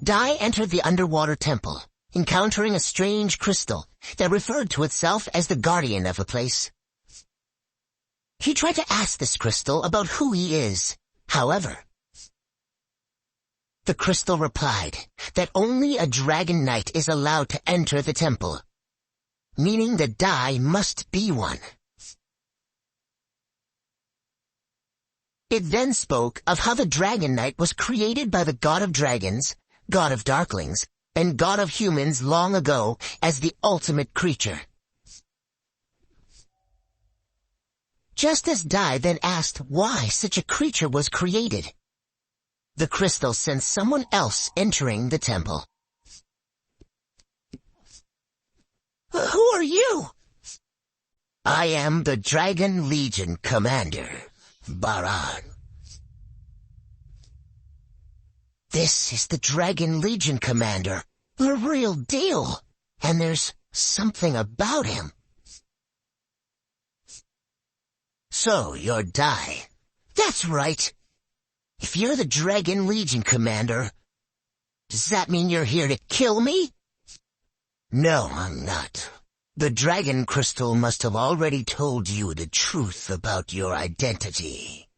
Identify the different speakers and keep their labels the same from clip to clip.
Speaker 1: Dai entered the underwater temple, encountering a strange crystal that referred to itself as the guardian of the place. He tried to ask this crystal about who he is. However, the crystal replied that only a dragon knight is allowed to enter the temple, meaning that Dai must be one. It then spoke of how the dragon knight was created by the god of dragons, god of darklings, and god of humans long ago as the ultimate creature. Just as Dai then asked why such a creature was created, the crystal sensed someone else entering the temple. Who are you? I am the Dragon Legion Commander, Baran. This is the Dragon Legion Commander, the real deal, and there's something about him. So, you're Dai. That's right. If you're the Dragon Legion Commander, does that mean you're here to kill me? No, I'm not. The Dragon Crystal must have already told you the truth about your identity.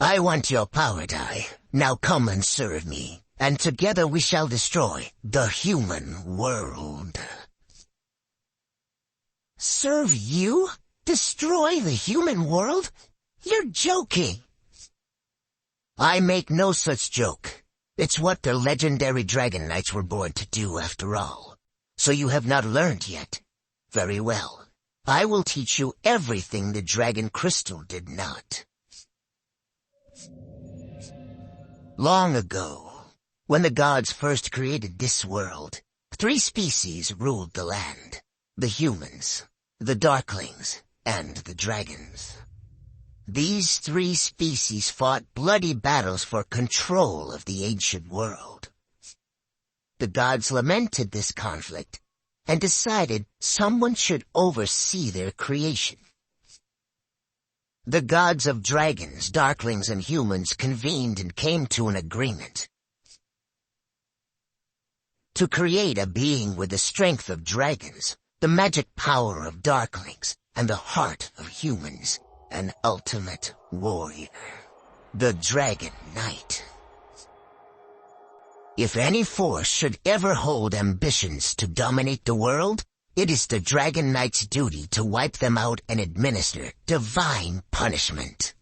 Speaker 1: I want your power, Dai. Now come and serve me, and together we shall destroy the human world. Serve you? Destroy the human world? You're joking. I make no such joke. It's what the legendary Dragon Knights were born to do after all. So you have not learned yet. Very well. I will teach you everything the Dragon Crystal did not. Long ago, when the gods first created this world, 3 species ruled the land. The humans, the darklings, and the dragons. These 3 species fought bloody battles for control of the ancient world. The gods lamented this conflict and decided someone should oversee their creation. The gods of dragons, darklings, and humans convened and came to an agreement to create a being with the strength of dragons, the magic power of darklings, and the heart of humans, an ultimate warrior, the Dragon Knight. If any force should ever hold ambitions to dominate the world, it is the Dragon Knight's duty to wipe them out and administer divine punishment.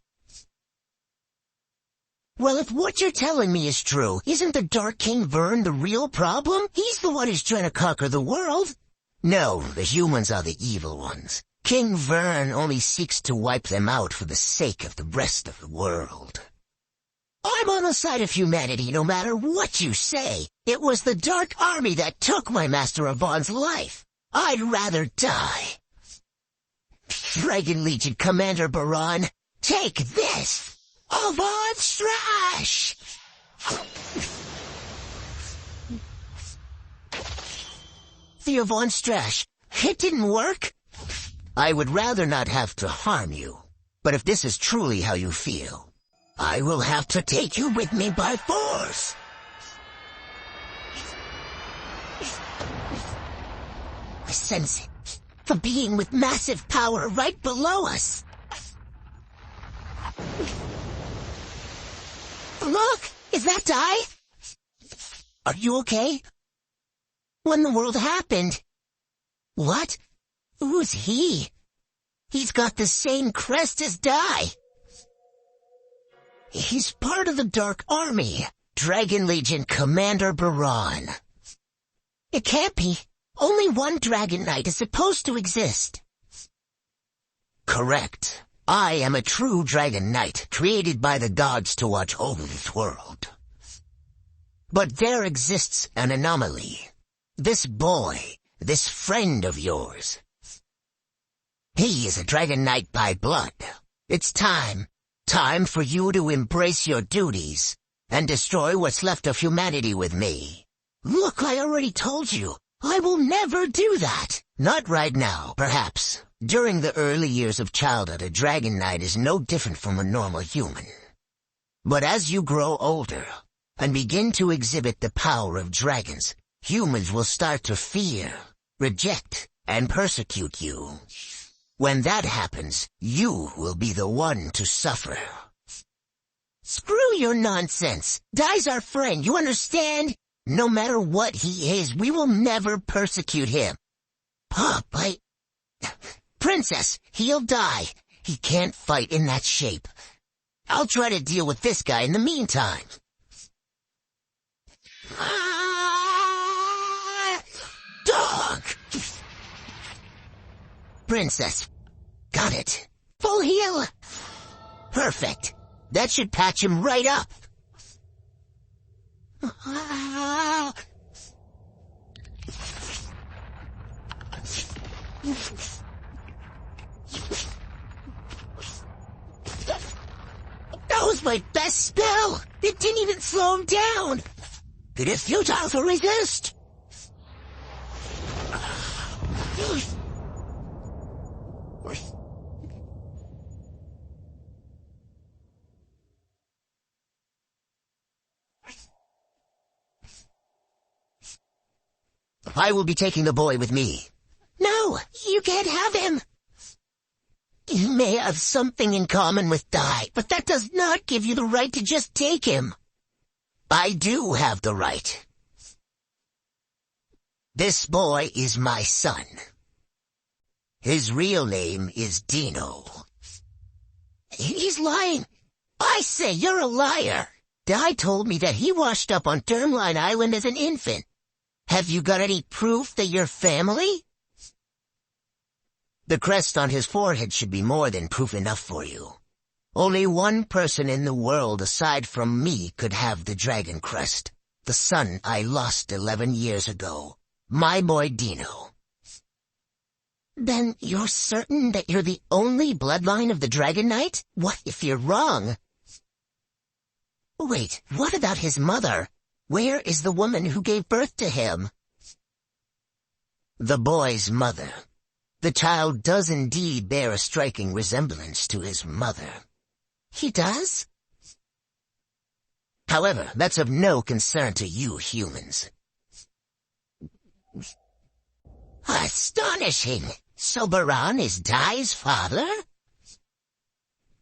Speaker 1: Well, if what you're telling me is true, isn't the Dark King Vern the real problem? He's the one who's trying to conquer the world. No, the humans are the evil ones. King Vern only seeks to wipe them out for the sake of the rest of the world. I'm on the side of humanity no matter what you say. It was the Dark Army that took my Master Avon's life. I'd rather die. Dragon Legion Commander Baran, take this! Avon Strash! The Avon Strash, it didn't work? I would rather not have to harm you, but if this is truly how you feel, I will have to take you with me by force. I sense it. The being with massive power right below us. Look! Is that Dai? Are you okay? When the world happened? What? Who's he? He's got the same crest as Dai. He's part of the Dark Army. Dragon Legion Commander Baran. It can't be. Only one Dragon Knight is supposed to exist. Correct. I am a true Dragon Knight, created by the gods to watch over this world. But there exists an anomaly. This boy, this friend of yours. He is a Dragon Knight by blood. It's time for you to embrace your duties and destroy what's left of humanity with me. Look, I already told you. I will never do that. Not right now, perhaps. During the early years of childhood, a Dragon Knight is no different from a normal human. But as you grow older, and begin to exhibit the power of dragons, humans will start to fear, reject, and persecute you. When that happens, you will be the one to suffer. Screw your nonsense. Dai's our friend, you understand? No matter what he is, we will never persecute him. Princess, he'll die. He can't fight in that shape. I'll try to deal with this guy in the meantime. Dog! Princess, got it. Full heal. Perfect. That should patch him right up. That was my best spell! It didn't even slow him down! It is futile to resist! I will be taking the boy with me. No, you can't have him! You may have something in common with Dai, but that does not give you the right to just take him. I do have the right. This boy is my son. His real name is Dino. He's lying. I say you're a liar. Dai told me that he washed up on Termline Island as an infant. Have you got any proof that you're family? The crest on his forehead should be more than proof enough for you. Only one person in the world aside from me could have the dragon crest. The son I lost 11 years ago. My boy Dino. Then you're certain that you're the only bloodline of the Dragon Knight? What if you're wrong? Wait, what about his mother? Where is the woman who gave birth to him? The boy's mother. The child does indeed bear a striking resemblance to his mother. He does? However, that's of no concern to you humans. Astonishing! So Baran is Dai's father?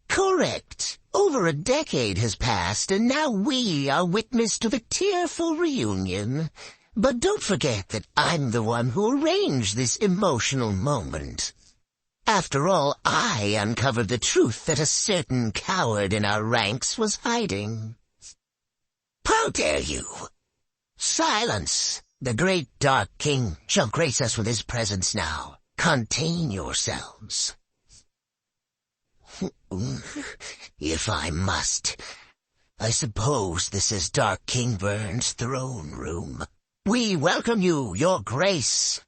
Speaker 1: Correct. Over a decade has passed, and now we are witness to the tearful reunion. But don't forget that I'm the one who arranged this emotional moment. After all, I uncovered the truth that a certain coward in our ranks was hiding. How dare you! Silence! The great Dark King shall grace us with his presence now. Contain yourselves. If I must. I suppose this is Dark King Vern's throne room. We welcome you, your grace.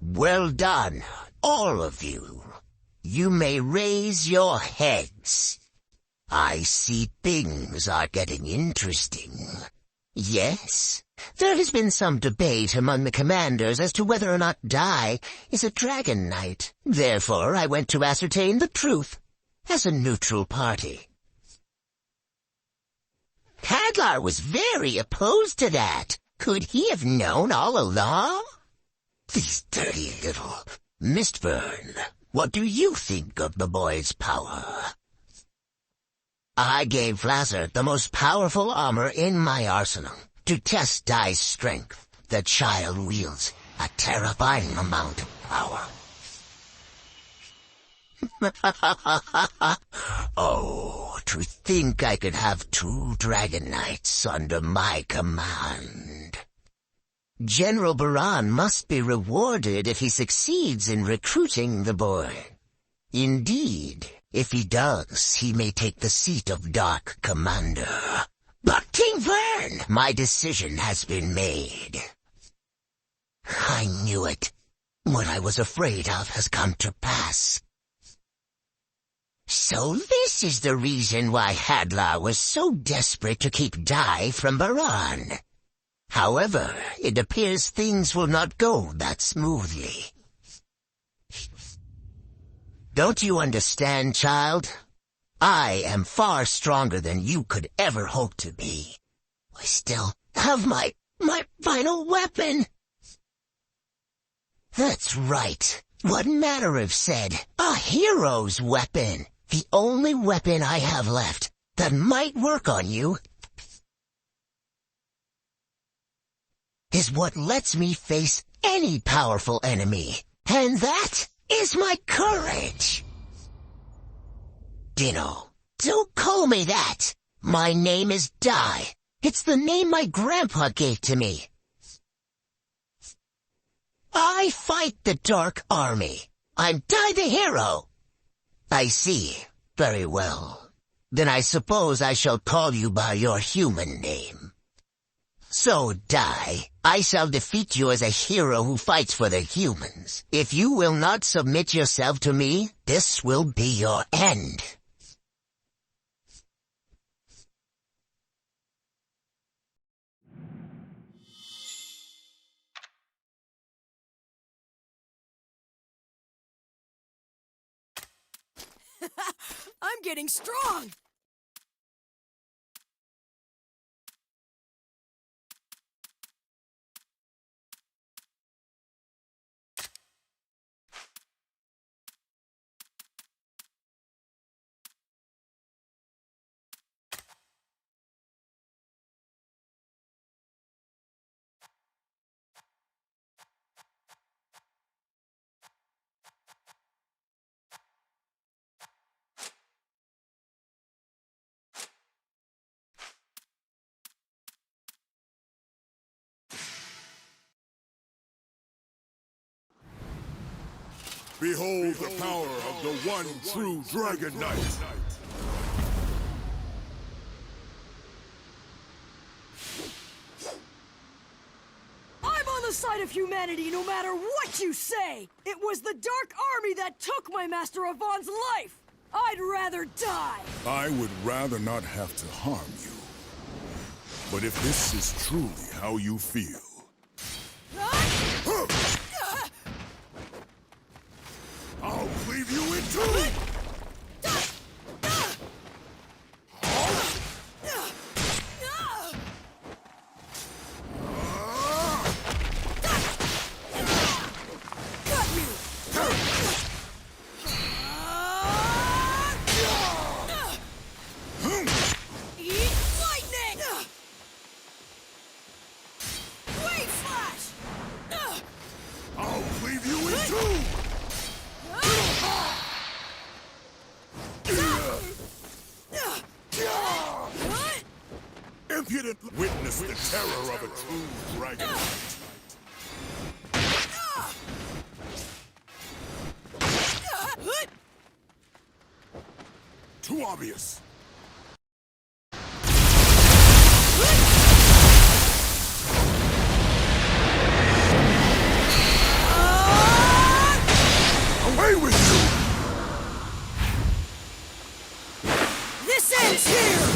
Speaker 1: Well done, all of you. You may raise your heads. I see things are getting interesting. Yes, there has been some debate among the commanders as to whether or not Dai is a Dragon Knight. Therefore, I went to ascertain the truth as a neutral party. Hadlar was very opposed to that. Could he have known all along? These dirty little... Mistburn, what do you think of the boy's power? I gave Lazar the most powerful armor in my arsenal. To test Dai's strength, the child wields a terrifying amount of power. Oh, to think I could have 2 Dragon Knights under my command. General Baran must be rewarded if he succeeds in recruiting the boy. Indeed, if he does, he may take the seat of Dark Commander. But King Vern, my decision has been made. I knew it. What I was afraid of has come to pass. So this is the reason why Hadlar was so desperate to keep Dai from Baran. However, it appears things will not go that smoothly. Don't you understand, child? I am far stronger than you could ever hope to be. I still have my final weapon. That's right. What Matter have said, a hero's weapon. The only weapon I have left that might work on you is what lets me face any powerful enemy. And that is my courage. Dino, don't call me that. My name is Dai. It's the name my grandpa gave to me. I fight the Dark Army. I'm Dai the hero. I see. Very well. Then I suppose I shall call you by your human name. So, Dai, I shall defeat you as a hero who fights for the humans. If you will not submit yourself to me, this will be your end.
Speaker 2: I'm getting strong!
Speaker 3: Behold the power of the one true Dragon Knight!
Speaker 2: I'm on the side of humanity no matter what you say! It was the Dark Army that took my Master Avon's life! I'd rather die!
Speaker 3: I would rather not have to harm you. But if this is truly how you feel... I'll cleave you in two! Impudent witness the terror of a true dragon. Too obvious. Away with you!
Speaker 2: This ends here!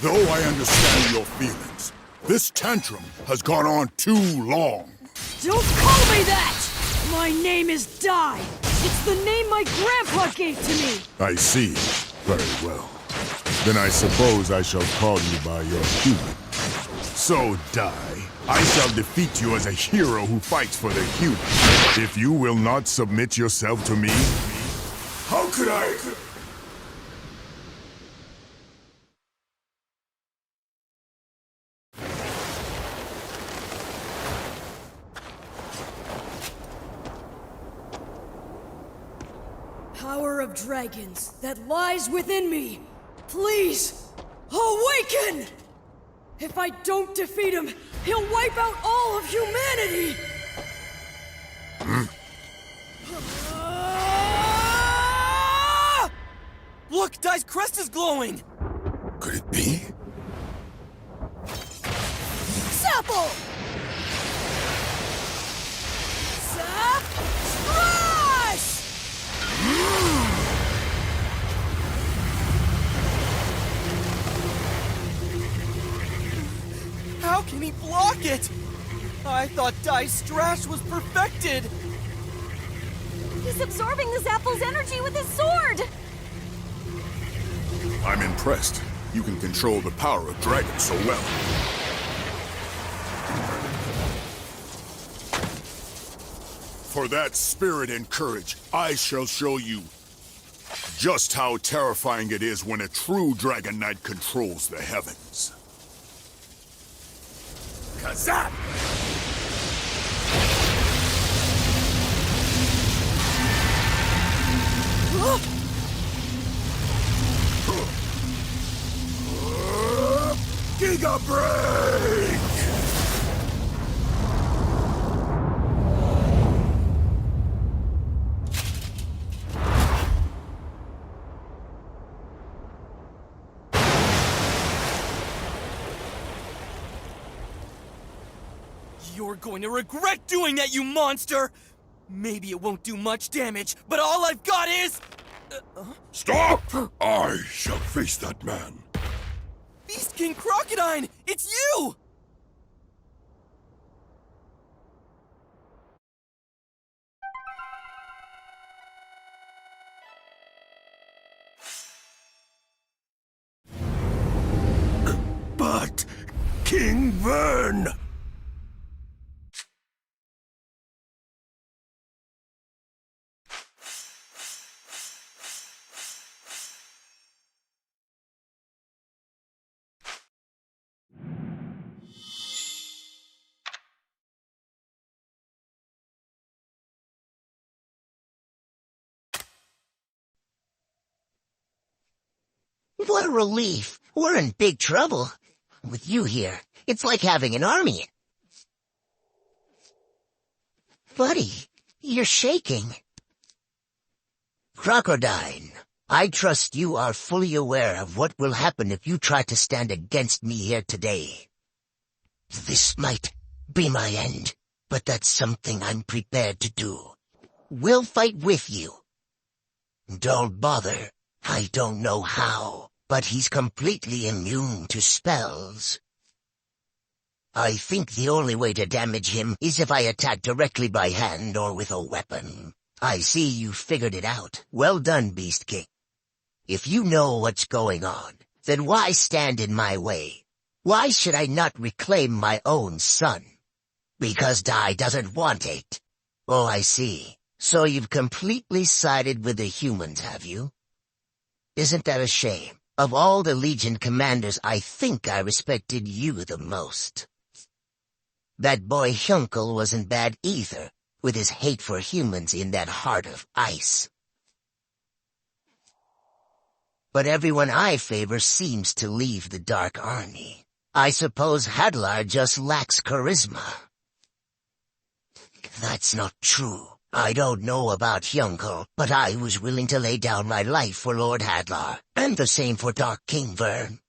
Speaker 3: Though I understand your feelings, this tantrum has gone on too long.
Speaker 2: Don't call me that! My name is Dai. It's the name my grandpa gave to me.
Speaker 3: I see. Very well. Then I suppose I shall call you by your human. So, Dai, I shall defeat you as a hero who fights for the human. If you will not submit yourself to me, how could I...
Speaker 2: Power of dragons that lies within me. Please, awaken! If I don't defeat him, he'll wipe out all of humanity!
Speaker 4: Look, Dai's crest is glowing!
Speaker 3: Could it be?
Speaker 2: Sapple! Sap! Strash!
Speaker 4: How can he block it? I thought Dai's Strash was perfected!
Speaker 5: He's absorbing this apple's energy with his sword!
Speaker 3: I'm impressed. You can control the power of dragons so well. For that spirit and courage, I shall show you just how terrifying it is when a true Dragon Knight controls the heavens. Kazap! Giga Break!
Speaker 4: You're going to regret doing that, you monster! Maybe it won't do much damage, but all I've got is...
Speaker 3: Stop! I shall face that man.
Speaker 4: Beast King Crocodile! It's you!
Speaker 3: But King Vern!
Speaker 1: What a relief. We're in big trouble. With you here, it's like having an army. Buddy, you're shaking. Crocodile, I trust you are fully aware of what will happen if you try to stand against me here today. This might be my end, but that's something I'm prepared to do. We'll fight with you. Don't bother. I don't know how, but he's completely immune to spells. I think the only way to damage him is if I attack directly by hand or with a weapon. I see you figured it out. Well done, Beast King. If you know what's going on, then why stand in my way? Why should I not reclaim my own son? Because Dai doesn't want it. Oh, I see. So you've completely sided with the humans, have you? Isn't that a shame? Of all the Legion commanders, I think I respected you the most. That boy Hyunkel wasn't bad either, with his hate for humans in that heart of ice. But everyone I favor seems to leave the Dark Army. I suppose Hadlar just lacks charisma. That's not true. I don't know about Hyunkel, but I was willing to lay down my life for Lord Hadlar, and the same for Dark King Vern.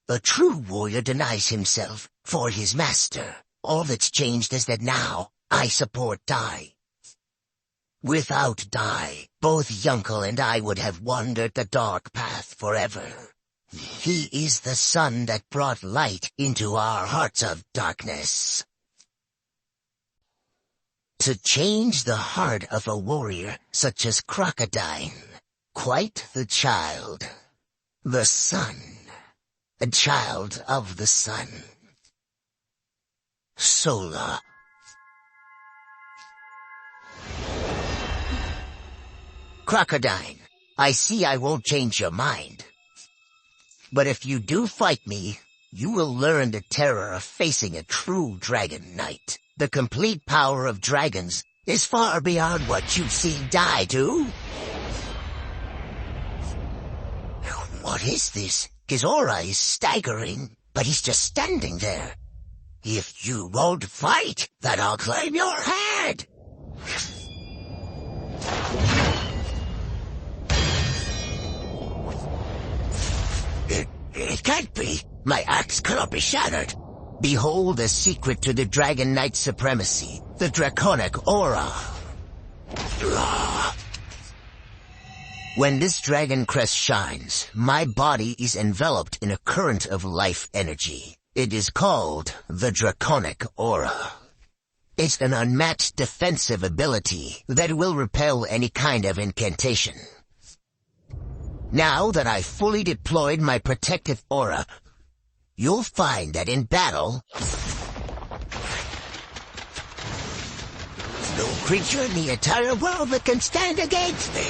Speaker 1: A true warrior denies himself for his master. All that's changed is that now I support Dai. Without Dai, both Hyunkel and I would have wandered the dark path forever. He is the sun that brought light into our hearts of darkness. To change the heart of a warrior such as Crocodile, quite the child. The sun. A child of the sun. Sola. Crocodile, I see I won't change your mind. But if you do fight me, you will learn the terror of facing a true Dragon Knight. The complete power of dragons is far beyond what you've seen Dai do. What is this? His aura is staggering, but he's just standing there. If you won't fight, then I'll claim your head! It can't be. My axe cannot be shattered. Behold the secret to the Dragon Knight supremacy, the Draconic Aura. When this dragon crest shines, my body is enveloped in a current of life energy. It is called the Draconic Aura. It's an unmatched defensive ability that will repel any kind of incantation. Now that I've fully deployed my protective aura, you'll find that in battle, no creature in the entire world that can stand against me.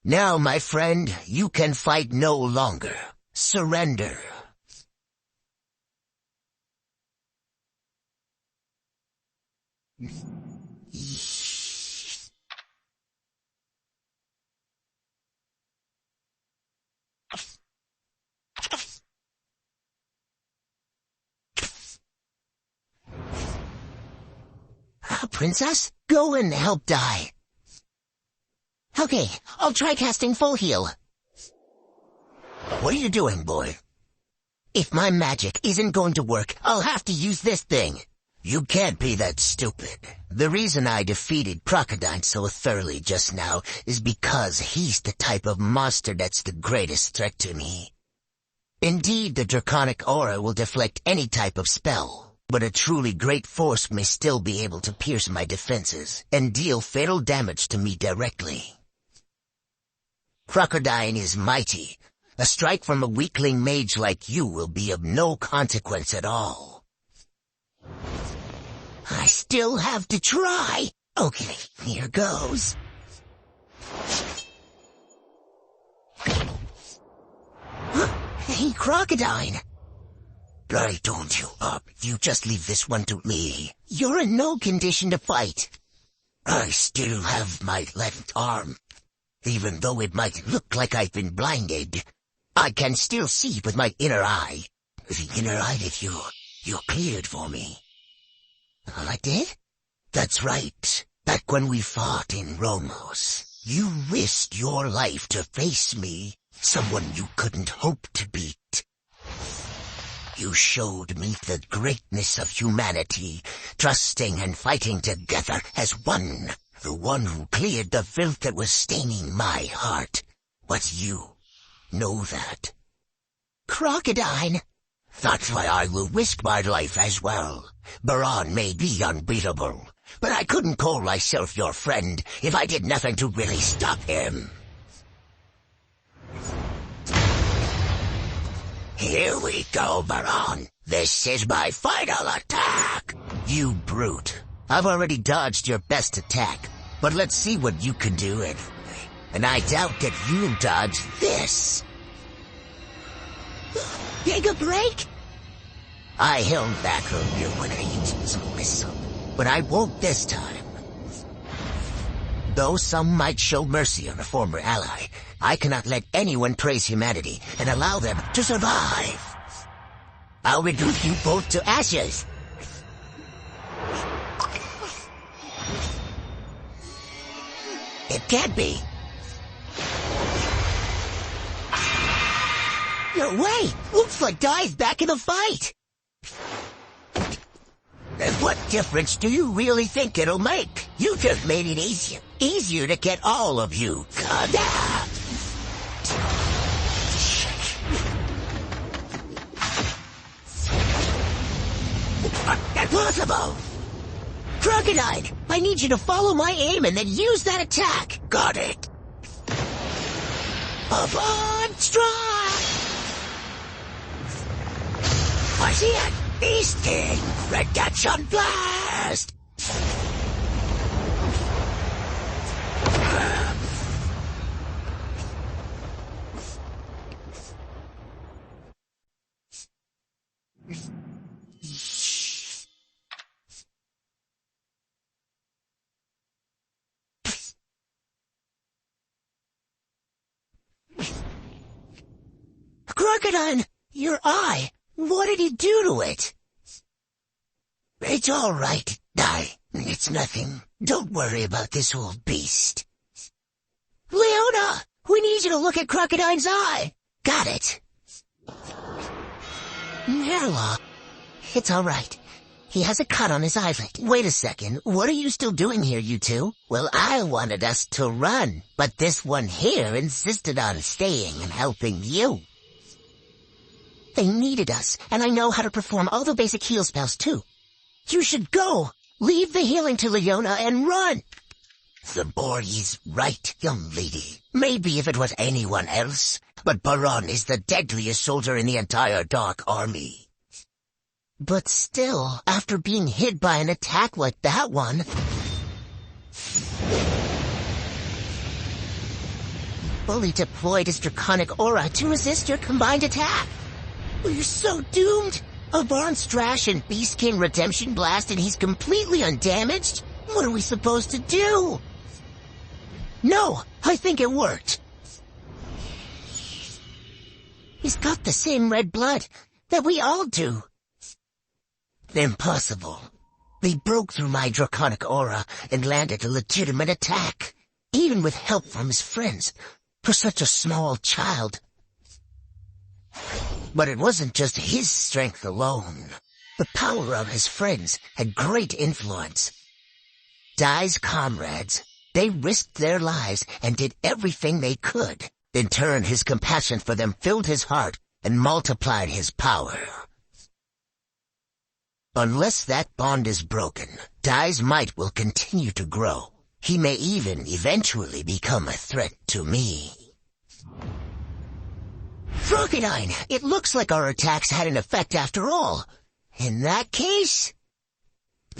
Speaker 1: Now, my friend, you can fight no longer. Surrender. Princess, go and help die. Okay, I'll try casting full heal. What are you doing, boy? If my magic isn't going to work, I'll have to use this thing. You can't be that stupid. The reason I defeated Crocodile so thoroughly just now is because he's the type of monster that's the greatest threat to me. Indeed, the draconic aura will deflect any type of spell, but a truly great force may still be able to pierce my defenses and deal fatal damage to me directly. Crocodile is mighty. A strike from a weakling mage like you will be of no consequence at all. I still have to try. Okay, here goes. Hey, Crocodile. I told you, you just leave this one to me. You're in no condition to fight. I still have my left arm. Even though it might look like I've been blinded, I can still see with my inner eye. The inner eye that you cleared for me. I did? That's right. Back when we fought in Romos, you risked your life to face me, someone you couldn't hope to beat. You showed me the greatness of humanity, trusting and fighting together as one. The one who cleared the filth that was staining my heart. But you know that. Crocodile. That's why I will risk my life as well. Baron may be unbeatable, but I couldn't call myself your friend if I did nothing to really stop him. Here we go, Baron. This is my final attack. You brute. I've already dodged your best attack, but let's see what you can do and I doubt that you'll dodge this. Take a break? I held back earlier when I used some missile, but I won't this time. Though some might show mercy on a former ally, I cannot let anyone praise humanity and allow them to survive. I'll reduce you both to ashes. It can't be. No way! Looks like Dai's back in the fight! And what difference do you really think it'll make? You just made it easier to get all of you. God. Impossible! Crocodile, I need you to follow my aim and then use that attack. Got it. Avant strike! I see it. Feasting! Reduction blast! Crocodile! Your eye! What did he do to it? It's all right, Dai. It's nothing. Don't worry about this old beast. Leona! We need you to look at Crocodile's eye! Got it. Merla, it's all right. He has a cut on his eyelid. Wait a second, what are you still doing here, you two? Well, I wanted us to run, but this one here insisted on staying and helping you. They needed us, and I know how to perform all the basic heal spells too. You should go! Leave the healing to Leona and run! The boy is right, young lady. Maybe if it was anyone else, but Baron is the deadliest soldier in the entire Dark Army. But still, after being hit by an attack like that one... fully deployed his draconic aura to resist your combined attack. We're so doomed! A Baron Strash and Beast King Redemption Blast and he's completely undamaged? What are we supposed to do? No, I think it worked. He's got the same red blood that we all do. Impossible. They broke through my draconic aura and landed a legitimate attack, even with help from his friends, for such a small child. But it wasn't just his strength alone. The power of his friends had great influence. Dai's comrades, they risked their lives and did everything they could. In turn, his compassion for them filled his heart and multiplied his power. Unless that bond is broken, Dai's might will continue to grow. He may even eventually become a threat to me. Crocodile, it looks like our attacks had an effect after all. In that case...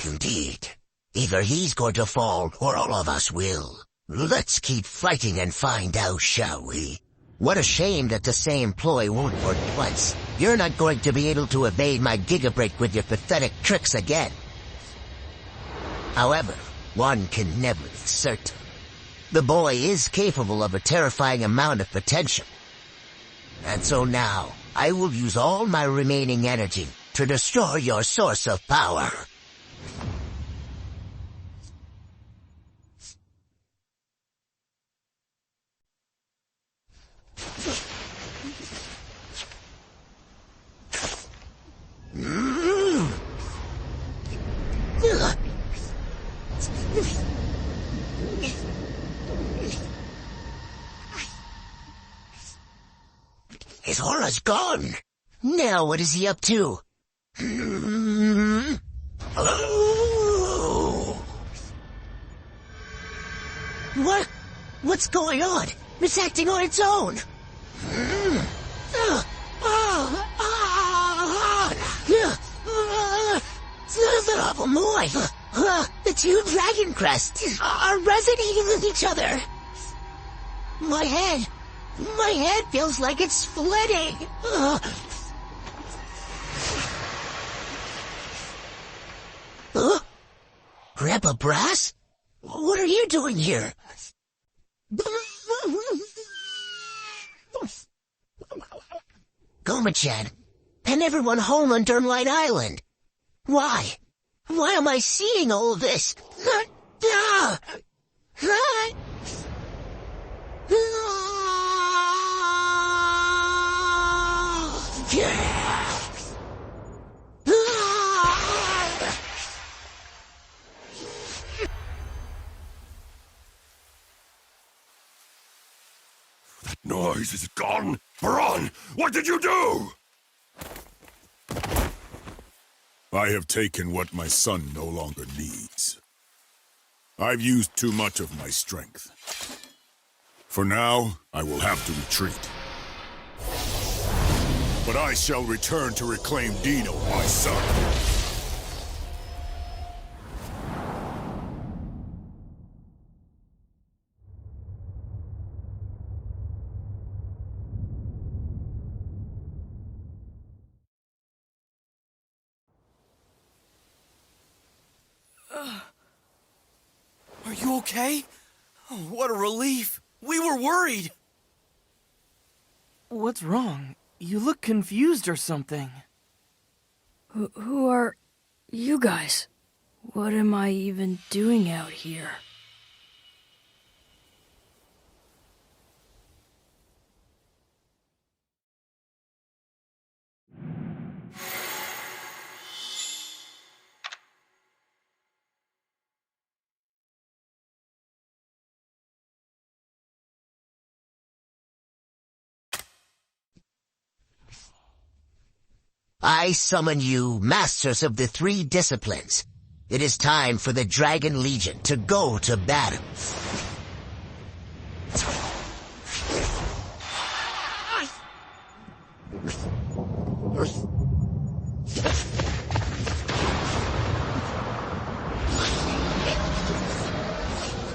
Speaker 1: Indeed. Either he's going to fall, or all of us will. Let's keep fighting and find out, shall we? What a shame that the same ploy won't work twice. You're not going to be able to evade my Giga-Break with your pathetic tricks again. However, one can never be certain. The boy is capable of a terrifying amount of potential. And so now, I will use all my remaining energy to destroy your source of power. His aura's gone. Now what is he up to? What? What's going on? It's acting on its own. The two dragon crests are resonating with each other. My head feels like it's splitting. Grandpa Brass? What are you doing here? Goma-chan, and everyone home on Dermline Island. Why? Why am I seeing all of this?
Speaker 3: That noise is gone. Baron, what did you do? I have taken what my son no longer needs. I've used too much of my strength. For now, I will have to retreat. But I shall return to reclaim Dino, my son.
Speaker 4: Are you okay? Oh, what a relief. We were worried. What's wrong? You look confused or something.
Speaker 2: Who are you guys? What am I even doing out here?
Speaker 1: I summon you, masters of the 3 disciplines. It is time for the Dragon Legion to go to battle.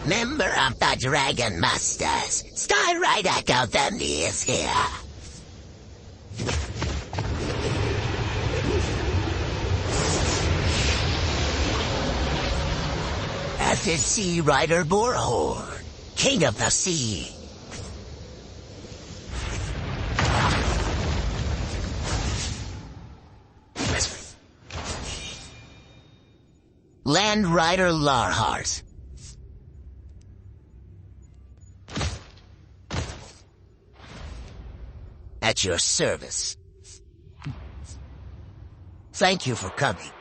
Speaker 1: Member of the Dragon Masters, Sky Rider Gauthemni is here. As is Sea Rider Borhorn, King of the Sea. Land Rider Larhart. At your service. Thank you for coming.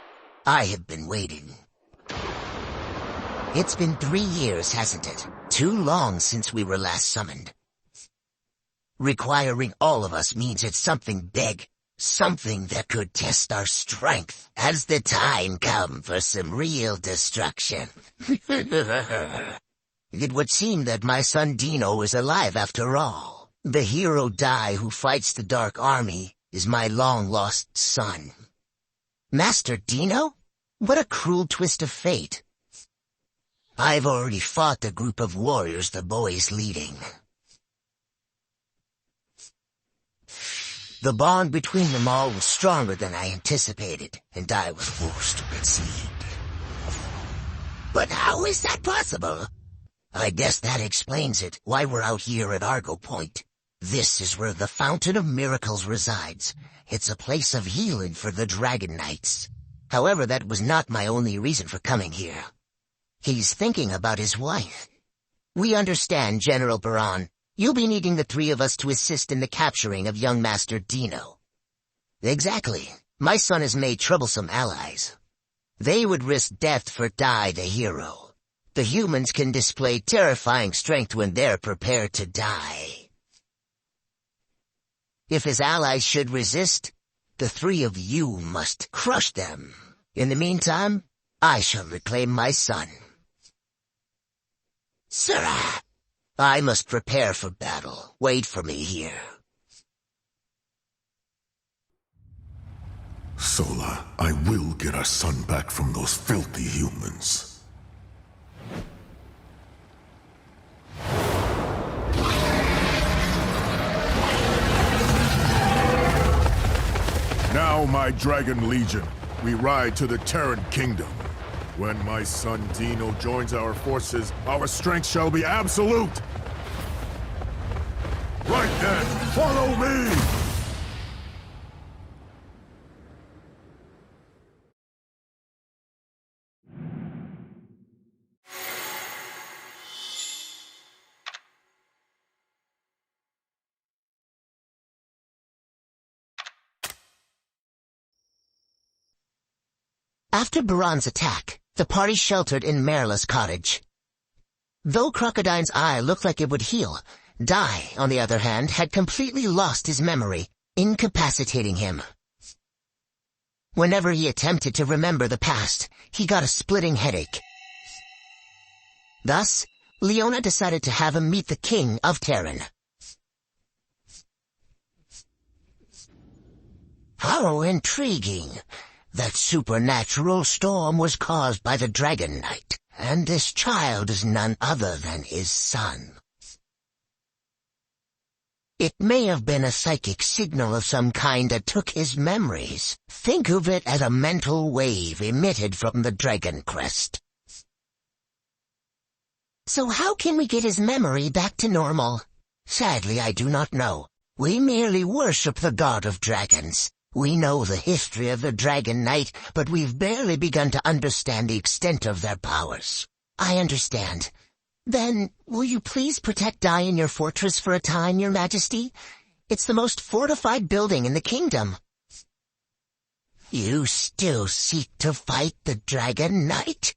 Speaker 1: I have been waiting. It's been 3 years, hasn't it? Too long since we were last summoned. Requiring all of us means it's something big. Something that could test our strength. Has the time come for some real destruction? It would seem that my son Dino is alive after all. The hero Dai who fights the Dark Army is my long-lost son. Master Dino? What a cruel twist of fate. I've already fought the group of warriors the boy is leading. The bond between them all was stronger than I anticipated, and I was forced to concede. But how is that possible? I guess that explains it, why we're out here at Argo Point. This is where the Fountain of Miracles resides. It's a place of healing for the Dragon Knights. However, that was not my only reason for coming here. He's thinking about his wife. We understand, General Baran. You'll be needing the 3 of us to assist in the capturing of young Master Dino. Exactly. My son has made troublesome allies. They would risk death for Dai the hero. The humans can display terrifying strength when they're prepared to die. If his allies should resist, the 3 of you must crush them. In the meantime, I shall reclaim my son. Sirrah! I must prepare for battle. Wait for me here.
Speaker 3: Sola, I will get our son back from those filthy humans. Now, my Dragon Legion, we ride to the Terran Kingdom. When my son Dino joins our forces, our strength shall be absolute! Right then, follow me!
Speaker 1: After Baran's attack, the party sheltered in Marilla's cottage. Though Crocodine's eye looked like it would heal, Dai, on the other hand, had completely lost his memory, incapacitating him. Whenever he attempted to remember the past, he got a splitting headache. Thus, Leona decided to have him meet the king of Terran. How intriguing! That supernatural storm was caused by the Dragon Knight, and this child is none other than his son. It may have been a psychic signal of some kind that took his memories. Think of it as a mental wave emitted from the Dragon Crest. So how can we get his memory back to normal? Sadly, I do not know. We merely worship the god of dragons. We know the history of the Dragon Knight, but we've barely begun to understand the extent of their powers. I understand. Then, will you please protect Dai in your fortress for a time, Your Majesty? It's the most fortified building in the kingdom. You still seek to fight the Dragon Knight?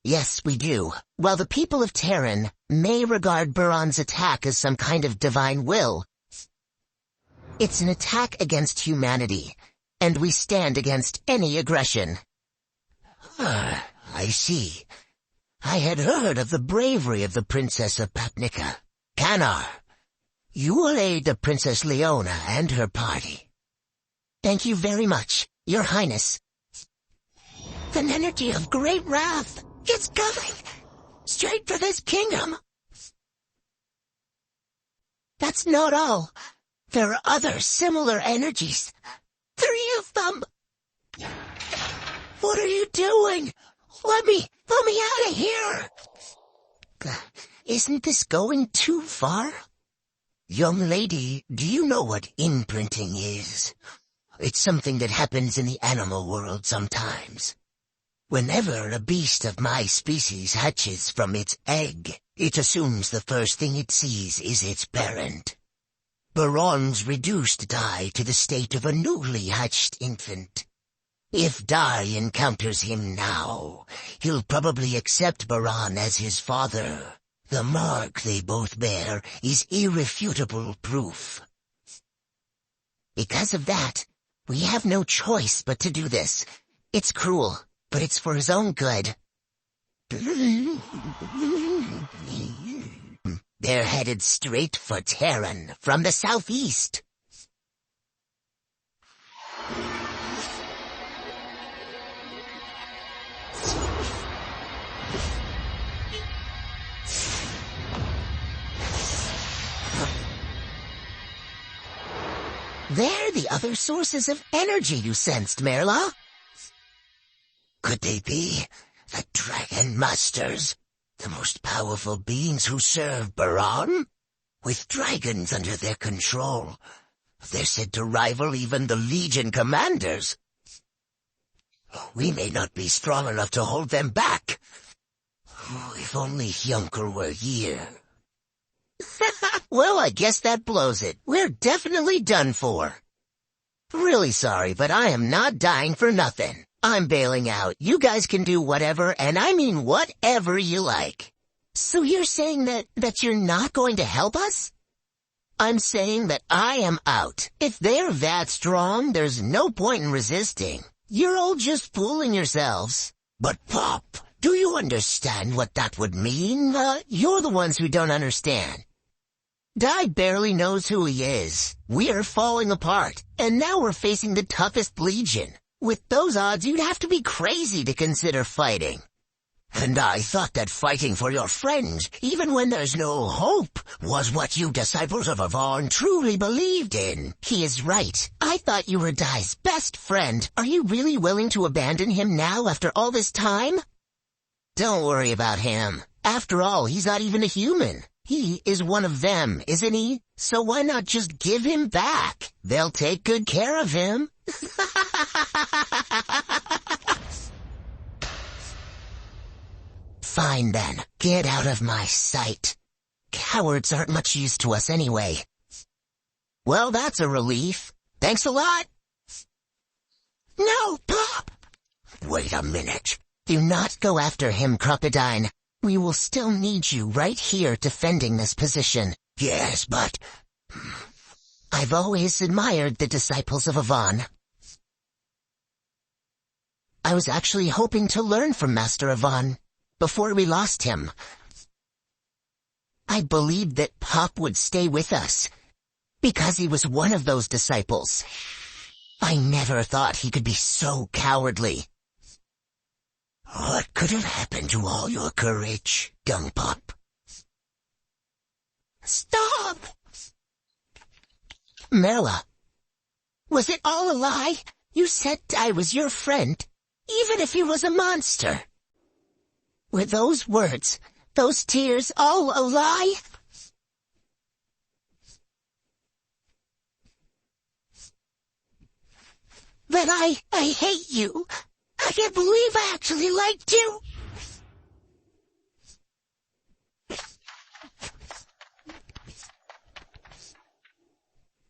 Speaker 1: Yes, we do. While the people of Terran may regard Baran's attack as some kind of divine will, it's an attack against humanity. and we stand against any aggression. I see. I had heard of the bravery of the Princess of Papnica. Kanar, you will aid the Princess Leona and her party. Thank you very much, Your Highness. An energy of great wrath. It's coming. Straight for this kingdom. That's not all. There are other similar energies. 3 of them. What are you doing? Let me out of here. Isn't this going too far? Young lady, do you know what imprinting is? It's something that happens in the animal world sometimes. Whenever a beast of my species hatches from its egg, it assumes the first thing it sees is its parent. Baron's reduced Dai to the state of a newly hatched infant. If Dai encounters him now, he'll probably accept Baron as his father. The mark they both bear is irrefutable proof. Because of that, we have no choice but to do this. It's cruel, but it's for his own good. They're headed straight for Terran from the southeast. They're the other sources of energy you sensed, Merla. Could they be the Dragon Masters, the most powerful beings who serve Baron? With dragons under their control, they're said to rival even the Legion commanders. We may not be strong enough to hold them back. If only Hyunker were here. Well, I guess that blows it. We're definitely done for. Really sorry, but I am not dying for nothing. I'm bailing out. You guys can do whatever, and I mean whatever you like. So you're saying that you're not going to help us? I'm saying that I am out. If they're that strong, there's no point in resisting. You're all just fooling yourselves. But Pop, do you understand what that would mean? You're the ones who don't understand. Dai barely knows who he is. We're falling apart, and now we're facing the toughest Legion. With those odds, you'd have to be crazy to consider fighting. And I thought that fighting for your friends, even when there's no hope, was what you disciples of Avon truly believed in. He is right. I thought you were Dai's best friend. Are you really willing to abandon him now after all this time? Don't worry about him. After all, he's not even a human. He is one of them, isn't he? So why not just give him back? They'll take good care of him. Fine then, get out of my sight. Cowards aren't much use to us anyway. Well, that's a relief. Thanks a lot. No, Pop! Wait a minute. Do not go after him, Crocodine. We will still need you right here defending this position. Yes, but I've always admired the disciples of Avon. I was actually hoping to learn from Master Avon before we lost him. I believed that Pop would stay with us because he was one of those disciples. I never thought he could be so cowardly. What could have happened to all your courage, young Pop? Stop! Merla, was it all a lie? You said I was your friend, even if he was a monster. Were those words, those tears, all a lie? Then I hate you. I can't believe I actually liked you.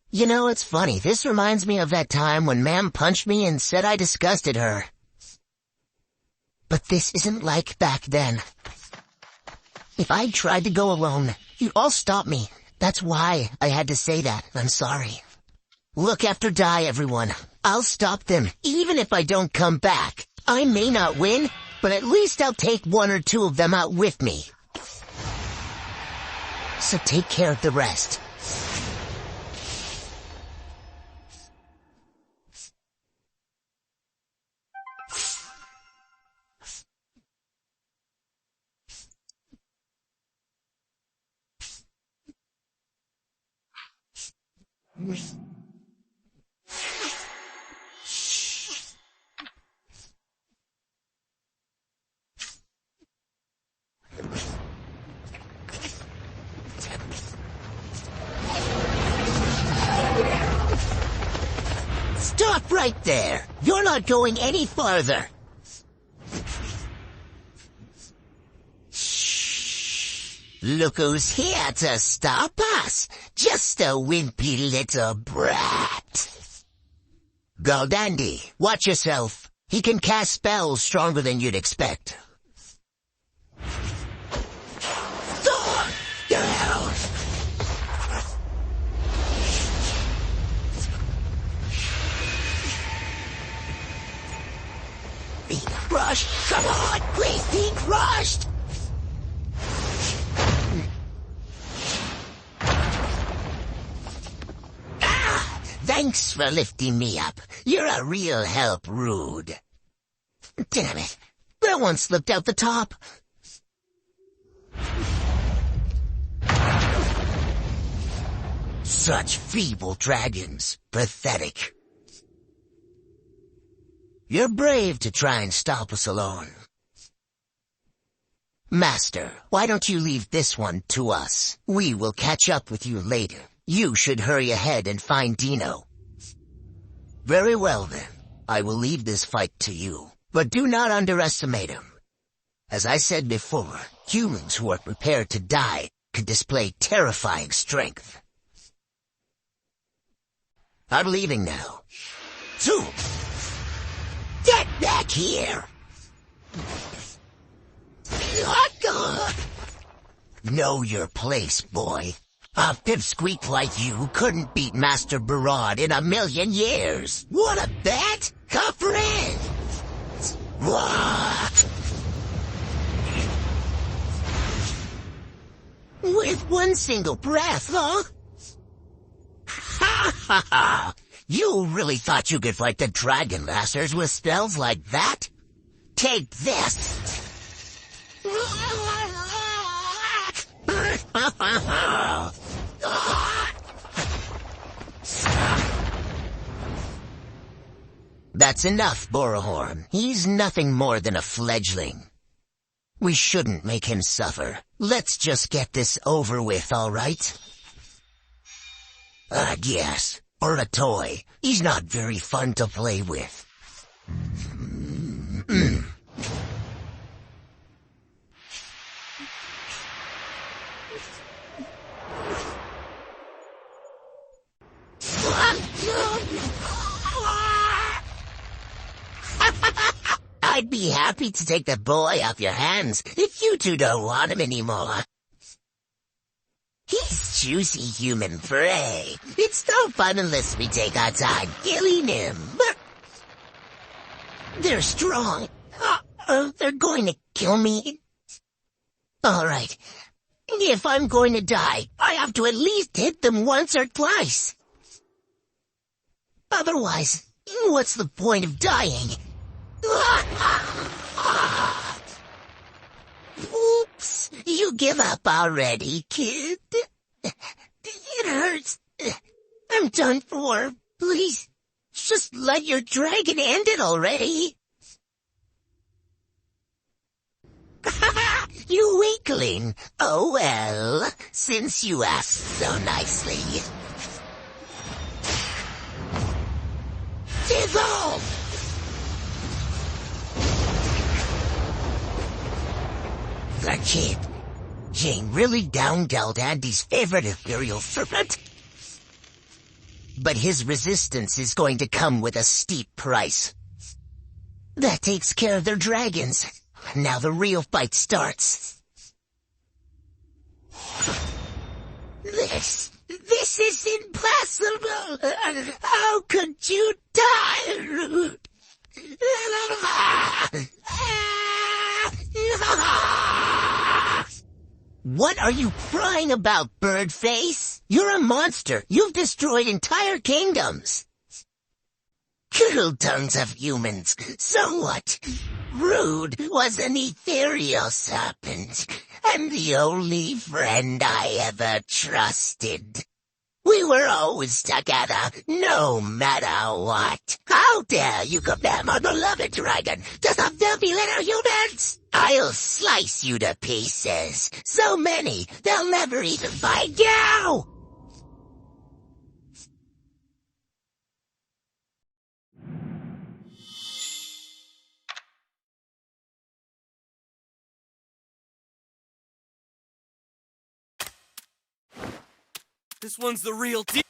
Speaker 1: You know, it's funny. This reminds me of that time when Ma'am punched me and said I disgusted her. But this isn't like back then. If I tried to go alone, you'd all stop me. That's why I had to say that. I'm sorry. Look after Dai, everyone. I'll stop them, even if I don't come back. I may not win, but at least I'll take one or two of them out with me. So take care of the rest. Stop right there! You're not going any farther! Look who's here to stop us! Just a wimpy little brat! Galdandi, watch yourself. He can cast spells stronger than you'd expect. Be crushed! Come on, please be crushed! Thanks for lifting me up. You're a real help, Rude. Damn it. That one slipped out the top. Such feeble dragons. Pathetic. You're brave to try and stop us alone. Master, why don't you leave this one to us? We will catch up with you later. You should hurry ahead and find Dino. Very well then. I will leave this fight to you. But do not underestimate him. As I said before, humans who are prepared to die can display terrifying strength. I'm leaving now. Zoom! Get back here! Know your place, boy. A pipsqueak like you couldn't beat Master Barad in a million years. What a bet! A friend! What? With one single breath, huh? Ha ha ha! You really thought you could fight the Dragon Masters with spells like that? Take this! That's enough, Borahorn. He's nothing more than a fledgling. We shouldn't make him suffer. Let's just get this over with, all right? Yes, or a toy. He's not very fun to play with. I'd be happy to take the boy off your hands if you two don't want him anymore. He's juicy human prey. It's no fun unless we take our time killing him. They're strong. They're going to kill me. All right. If I'm going to die, I have to at least hit them once or twice. Otherwise, what's the point of dying? Oops, you give up already, kid. It hurts. I'm done for. Please, just let your dragon end it already. You weakling. Oh well, since you asked so nicely. Dissolve! The kid. He ain't really down-dealt Andy's favorite ethereal serpent. But his resistance is going to come with a steep price. That takes care of their dragons. Now the real fight starts. This This is impossible! How could you die, Rude? What are you crying about, Birdface? You're a monster. You've destroyed entire kingdoms. Curdle tongues of humans. So what? Rude was an ethereal serpent, and the only friend I ever trusted. We were always together, no matter what. How dare you compare my beloved dragon to some filthy little humans? I'll slice you to pieces. So many, they'll never even find you!
Speaker 4: This one's the real deal.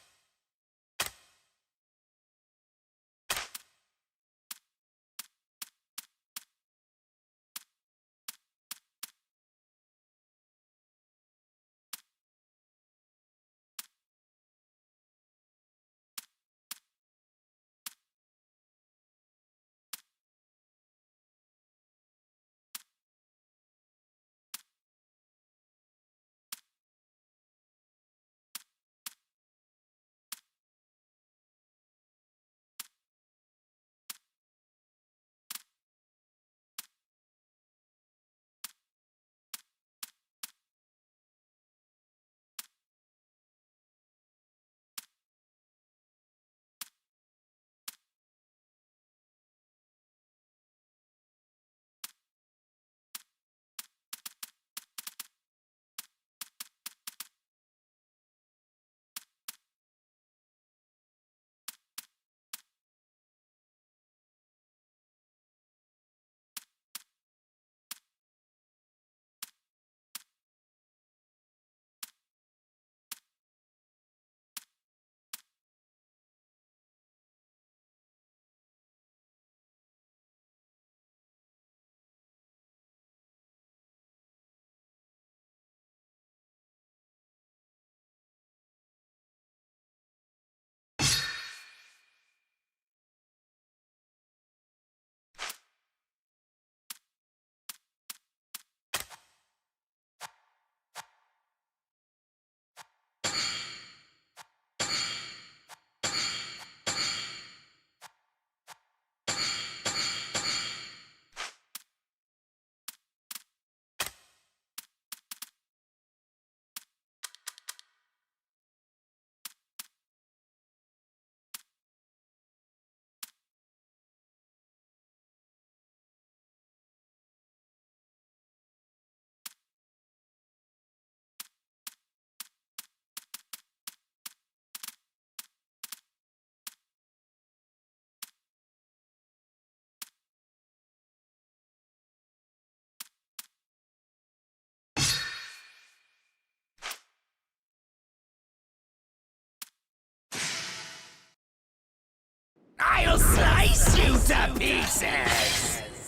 Speaker 6: I'll slice you to pieces!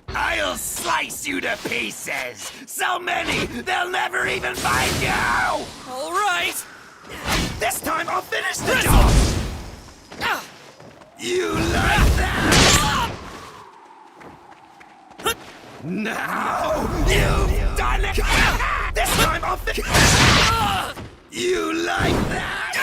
Speaker 6: I'll slice you to pieces! So many, they'll never even find you!
Speaker 4: All right.
Speaker 6: This time I'll finish the job! You like that? Now you've done it! This time I'll finish. You like that?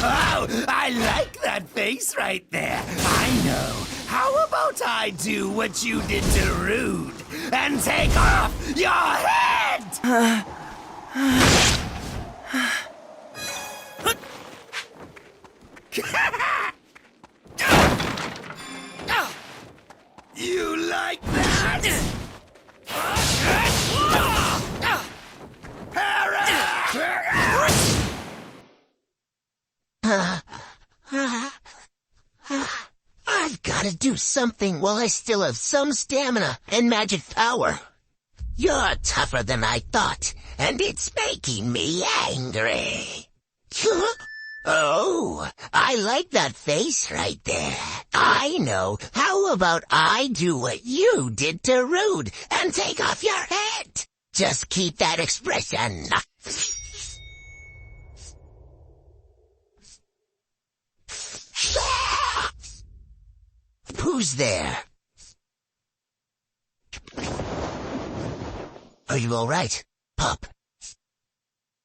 Speaker 6: Oh, I like that face right there. I know. How about I do what you did to Rude and take off your head? You like that?
Speaker 1: I've gotta do something while I still have some stamina and magic power. You're tougher than I thought, and it's making me angry. Oh, I like that face right there. I know. How about I do what you did to Rude and take off your head? Just keep that expression. Who's there? Are you all right, Pup?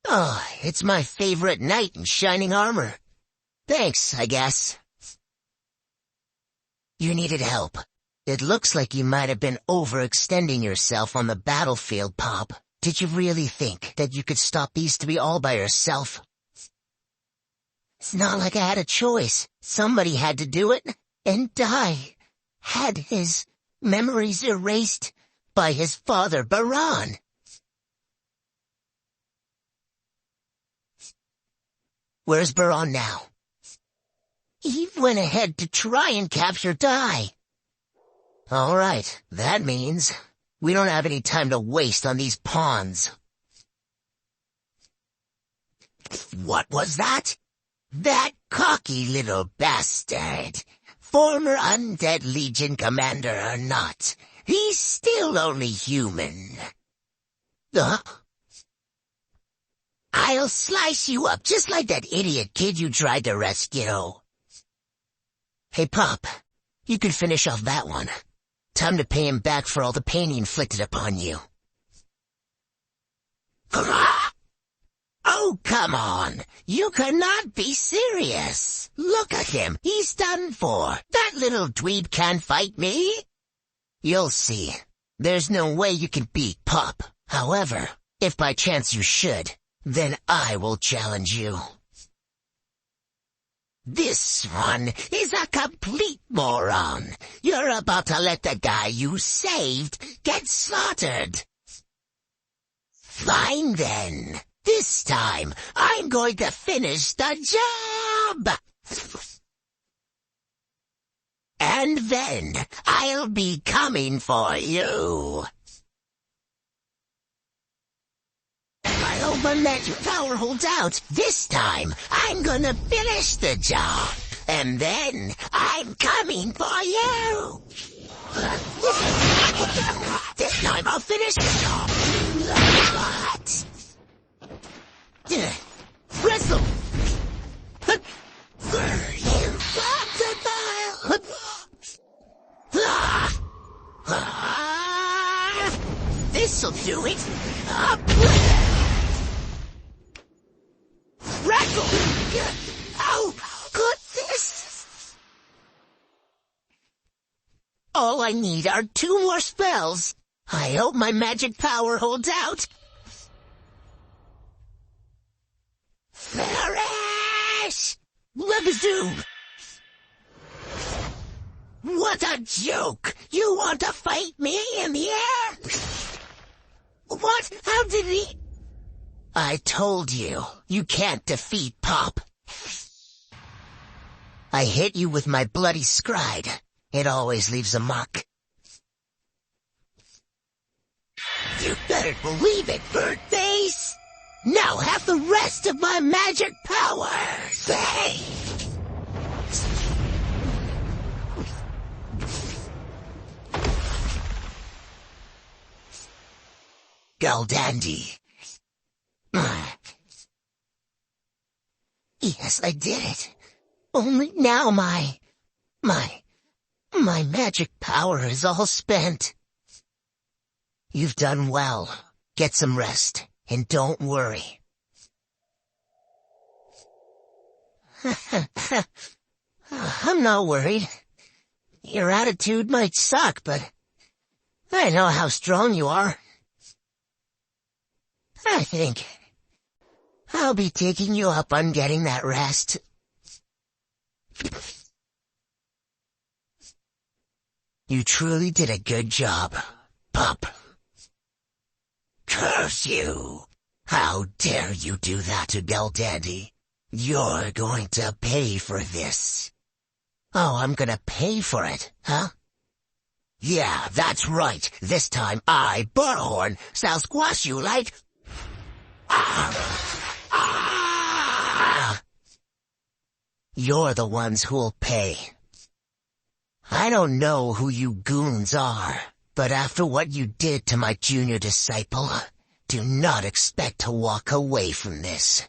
Speaker 1: Oh, it's my favorite knight in shining armor. Thanks, I guess. You needed help. It looks like you might have been overextending yourself on the battlefield, Pop. Did you really think that you could stop these three all by yourself? It's not like I had a choice. Somebody had to do it, and I had his memories erased by his father, Baran. Where's Baran now? He went ahead to try and capture Dai. All right, that means we don't have any time to waste on these pawns. What was that? That cocky little bastard. Former Undead Legion commander or not, he's still only human. I'll slice you up just like that idiot kid you tried to rescue. Hey, Pop, you can finish off that one. Time to pay him back for all the pain he inflicted upon you. Oh, come on. You cannot be serious. Look at him. He's done for. That little dweeb can't fight me. You'll see. There's no way you can beat Pop. However, if by chance you should, then I will challenge you. This one is a complete moron. You're about to let the guy you saved get slaughtered. Fine then. This time, I'm going to finish the job. And then, I'll be coming for you. I hope my magic power holds out. This time, I'm gonna finish the job. And then, I'm coming for you. This time, I'll finish the job. Wrestle! This'll do it. Wrestle! Oh, goodness! All I need are 2 more spells. I hope my magic power holds out. Flourish! Legazoom! What a joke! You want to fight me in the air? What? How did he... I told you, you can't defeat Pop. I hit you with my bloody scribe. It always leaves a mark. You better believe it, Birdface! Now have the rest of my magic powers! Hey! Galdandi. Yes, I did it. Only now my magic power is all spent. You've done well. Get some rest, and don't worry. I'm not worried. Your attitude might suck, but I know how strong you are. I think I'll be taking you up on getting that rest. You truly did a good job, Pup. Curse you! How dare you do that to Galdandi? You're going to pay for this. Oh, I'm gonna pay for it, huh? Yeah, that's right. This time I, Burhorn, shall squash you like... You're the ones who'll pay. I don't know who you goons are, but after what you did to my junior disciple, do not expect to walk away from this.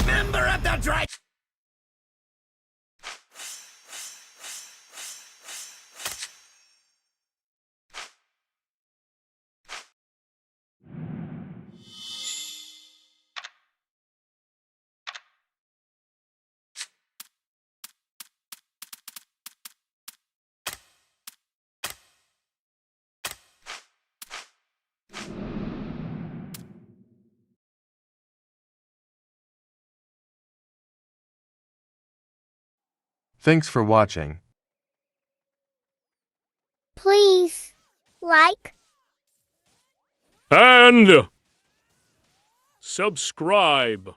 Speaker 6: Member of the Dry...
Speaker 7: Thanks for watching.
Speaker 8: Please, like,
Speaker 9: and subscribe.